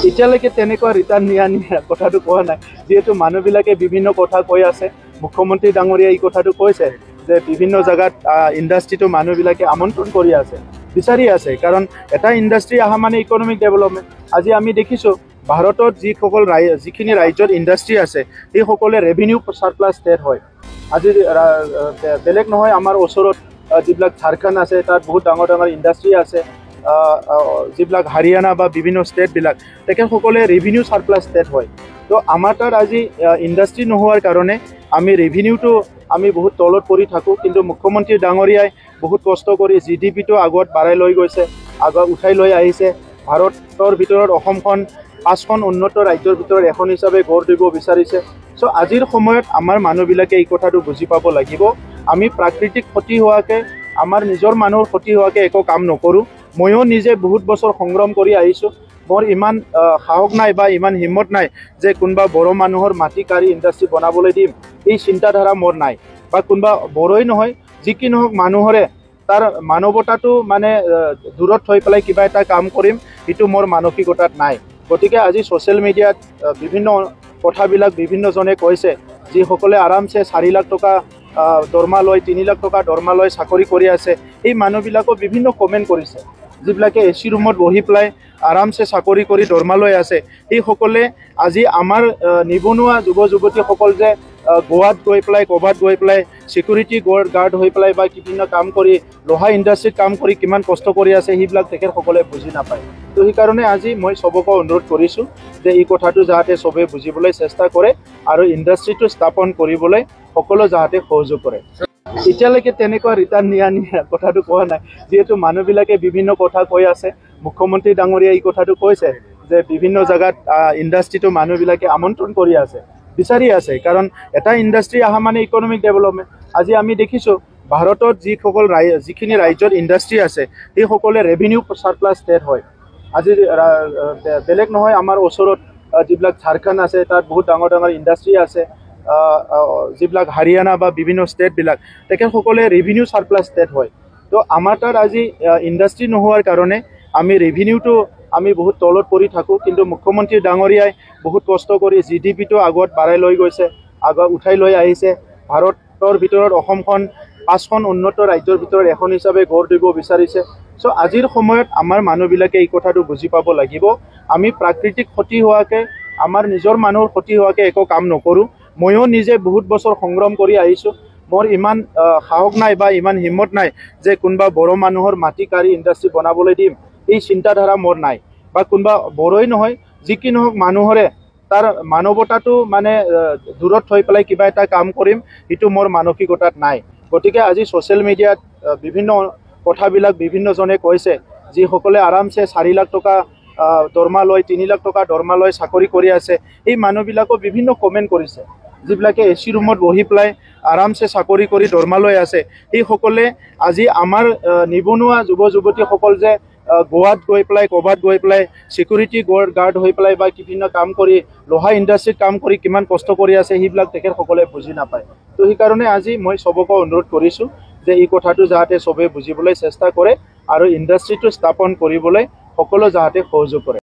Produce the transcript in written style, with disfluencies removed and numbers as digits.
এতিয়ালৈকে তেনেকুৱা ৰিটাৰ্ণ নিয়া কথাটো কোৱা নাই, যিহেতু মানুহবিলাকে বিভিন্ন কথা কৈ আছে। মুখ্যমন্ত্ৰী ডাঙৰীয়াই এই কথাটো কৈছে যে বিভিন্ন জায়গাত ইণ্ডাষ্ট্ৰিটো মানুহবিলাকে আমন্ত্ৰণ কৰি আছে, বিচাৰি আছে, কাৰণ এটা ইণ্ডাষ্ট্ৰি অহা মানে ইকনমিক ডেভেলপমেণ্ট। আজি আমি দেখিছোঁ ভাৰতত যিখিনি ৰাজ্যত ইণ্ডাষ্ট্ৰি আছে সেই সকলে ৰেভিনিউ সাৰপ্লাছ ষ্টেট হয়। আজি বেলেগ নহয়, আমাৰ ওচৰত যিবিলাক ঝাৰখণ্ড আছে তাত বহুত ডাঙৰ ডাঙৰ ইণ্ডাষ্ট্ৰি আছে, যিবিলাক হাৰিয়ানা বা বিভিন্ন ষ্টেটবিলাক তেখেতসকলে ৰেভিনিউ সাৰপ্লাছ ষ্টেট হয়। তো আমাৰ তাত আজি ইণ্ডাষ্ট্ৰি নোহোৱাৰ কাৰণে আমি ৰেভিনিউটো আমি বহুত তলত পৰি থাকোঁ, কিন্তু মুখ্যমন্ত্ৰী ডাঙৰীয়াই বহুত কষ্ট কৰি GDP-টো আগত বাঢ়াই লৈ গৈছে, আগত উঠাই লৈ আহিছে। ভাৰতৰ ভিতৰত অসমখন 5খন উন্নত ৰাজ্যৰ ভিতৰত এখন হিচাপে গঢ় দিব বিচাৰিছে। চ' আজিৰ সময়ত আমাৰ মানুহবিলাকে এই কথাটো বুজি পাব লাগিব, আমি প্ৰাকৃতিক ক্ষতি হোৱাকৈ, আমাৰ নিজৰ মানুহৰ ক্ষতি হোৱাকৈ একো কাম নকৰোঁ। ময়ো নিজে বহুত বছৰ সংগ্ৰাম কৰি আহিছোঁ, মোৰ ইমান সাহস নাই বা ইমান হিম্মত নাই যে কোনোবা বড়ো মানুহৰ মাটি কাঢ়ি ইণ্ডাষ্ট্ৰি বনাবলৈ দিম, এই চিন্তাধাৰা মোৰ নাই। বা কোনোবা বড়োই নহয়, যি কি নহওক মানুহৰে তাৰ মানৱতাটো মানে দূৰত থৈ পেলাই কিবা এটা কাম কৰিম, সেইটো মোৰ মানসিকতাত নাই। গতিকে আজি ছ'চিয়েল মিডিয়াত বিভিন্ন কথাবিলাক বিভিন্নজনে কৈছে, যিসকলে আৰামছে 4 লাখ টকা দৰমহা লৈ, 3 লাখ টকা দৰমহা লৈ চাকৰি কৰি আছে, এই মানুহবিলাকো বিভিন্ন কমেণ্ট কৰিছে। যিবিলাকে AC ৰুমত বহি পেলাই আৰামছে চাকৰি কৰি দৰমহা লৈ আছে, সেইসকলে আজি আমাৰ নিবনুৱা যুৱ যুৱতীসকল যে গোৱাত গৈ পেলাই, ক'ৰবাত গৈ পেলাই ছিকিউৰিটি গাৰ্ড হৈ পেলাই বা বিভিন্ন কাম কৰি, লোহা ইণ্ডাষ্ট্ৰিত কাম কৰি কিমান কষ্ট কৰি আছে, সেইবিলাক তেখেতসকলে বুজি নাপায়। তো সেইকাৰণে আজি মই চবকে অনুৰোধ কৰিছোঁ যে এই কথাটো যাতে চবেই বুজিবলৈ চেষ্টা কৰে আৰু ইণ্ডাষ্ট্ৰিটো স্থাপন কৰিবলৈ সকলো যাতে সহযোগ কৰে। এতিয়ালৈকে তেনেকুৱা ৰিটাৰ্ণ নিয়া কথাটো কোৱা নাই, যিহেতু মানুহবিলাকে বিভিন্ন কথা কৈ আছে। মুখ্যমন্ত্ৰী ডাঙৰীয়াই এই কথাটো কৈছে যে বিভিন্ন জায়গাত ইণ্ডাষ্ট্ৰিটো মানুহবিলাকে আমন্ত্ৰণ কৰি আছে, বিচাৰি আছে, কাৰণ এটা ইণ্ডাষ্ট্ৰি অহা মানে ইকনমিক ডেভেলপমেণ্ট। আজি আমি দেখিছোঁ ভাৰতত যিখিনি ৰাজ্যত ইণ্ডাষ্ট্ৰি আছে সেই সকলে ৰেভিনিউ সাৰপ্লাছ ষ্টেট হয়। আজি বেলেগ নহয়, আমাৰ ওচৰত যিবিলাক ঝাৰখণ্ড আছে তাত বহুত ডাঙৰ ডাঙৰ ইণ্ডাষ্ট্ৰি আছে, যিবিলাক হাৰিয়ানা বা বিভিন্ন ষ্টেটবিলাক তেখেতসকলে ৰেভিনিউ সাৰপ্লাছ ষ্টেট হয়। তো আমাৰ তাত আজি ইণ্ডাষ্ট্ৰি নোহোৱাৰ কাৰণে আমি ৰেভিনিউটো আমি বহুত তলত পৰি থাকোঁ, কিন্তু মুখ্যমন্ত্ৰী ডাঙৰীয়াই বহুত কষ্ট কৰি GDP-টো আগত বাঢ়াই লৈ গৈছে, আগত উঠাই লৈ আহিছে। ভাৰতৰ ভিতৰত অসমখন 5খন উন্নত ৰাজ্যৰ ভিতৰত এখন হিচাপে গঢ় দিব বিচাৰিছে। চ' আজিৰ সময়ত আমাৰ মানুহবিলাকে এই কথাটো বুজি পাব লাগিব, আমি প্ৰাকৃতিক ক্ষতি হোৱাকৈ, আমাৰ নিজৰ মানুহৰ ক্ষতি হোৱাকৈ একো কাম নকৰোঁ। ময়ো নিজে বহুত বছৰ সংগ্ৰাম কৰি আহিছোঁ, মোৰ ইমান সাহস নাই বা ইমান হিম্মত নাই যে কোনোবা বড়ো মানুহৰ মাটি কাঢ়ি ইণ্ডাষ্ট্ৰি বনাবলৈ দিম, এই চিন্তাধাৰা মোৰ নাই। বা কোনোবা বড়োই নহয়, যি কি নহওক মানুহৰে তাৰ মানৱতাটো মানে দূৰত থৈ পেলাই কিবা এটা কাম কৰিম, সেইটো মোৰ মানসিকতাত নাই। গতিকে আজি ছ'চিয়েল মিডিয়াত বিভিন্ন কথাবিলাক বিভিন্নজনে কৈছে, যিসকলে আৰামছে 4 লাখ টকা দৰমহা লৈ, 3 লাখ টকা দৰমহা লৈ চাকৰি কৰি আছে, এই মানুহবিলাকো বিভিন্ন কমেণ্ট কৰিছে। যিবিলাকে AC ৰুমত বহি পেলাই আৰামছে চাকৰি কৰি দৰমহা লৈ আছে, সেইসকলে আজি আমাৰ নিবনুৱা যুৱ যুৱতীসকল যে গোৱাত গৈ পেলাই, ক'ৰবাত গৈ পেলাই ছিকিউৰিটি গাৰ্ড হৈ পেলাই বা বিভিন্ন কাম কৰি, লোহা ইণ্ডাষ্ট্ৰিত কাম কৰি কিমান কষ্ট কৰি আছে, সেইবিলাক তেখেতসকলে বুজি নাপায়। তো সেইকাৰণে আজি মই চবকে অনুৰোধ কৰিছোঁ যে এই কথাটো যাতে চবেই বুজিবলৈ চেষ্টা কৰে আৰু ইণ্ডাষ্ট্ৰিটো স্থাপন কৰিবলৈ সকলো যাতে সহযোগ কৰে।